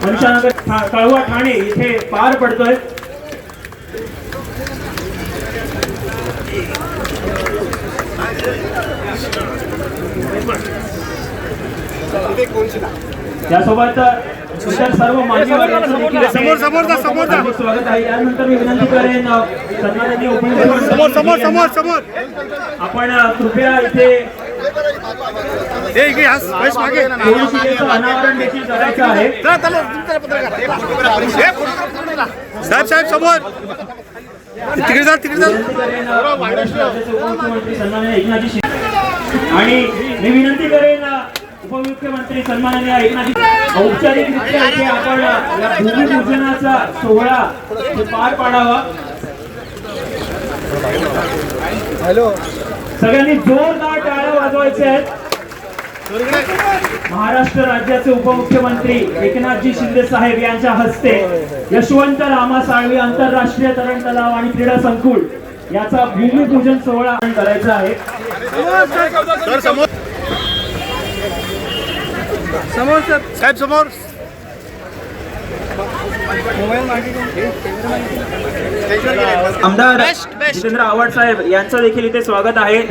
मनशानगर कळवा ठाणे इथे पार पडतोय। त्यासोबत सर्व मान्यवर स्वागत आहे। यानंतर मी विनंती करेन सन्माननीय उपमुख्यमंत्री आपण कृपया इथे अनावरण देखील करायचं आहे। साहेब समोर तिकडे जा उपमुख्यमंत्री सन्माननीय एकनाथ शिंदे आणि मी विनंती करेन उपमुख्यमंत्री सन्माननीय एकनाथ औपचारिकरित्या इथे आपण या भूमिपूजनाचा सोहळा पार पाडावा। सगळ्यांनी जोरदार टाळ्या वाजवायच्या आहेत। महाराष्ट्र राज्याचे उपमुख्यमंत्री एकनाथजी शिंदे साहेब यांच्या हस्ते यशवंत रामा साळवी आंतरराष्ट्रीय तरण तलाव आणि क्रीडा संकुल याचा भूमिपूजन सोहळा करायचा आहे। समोर साहेब समोर आमदार जितेंद्र आव्हाड साहेब यांचं देखील इथे स्वागत आहे।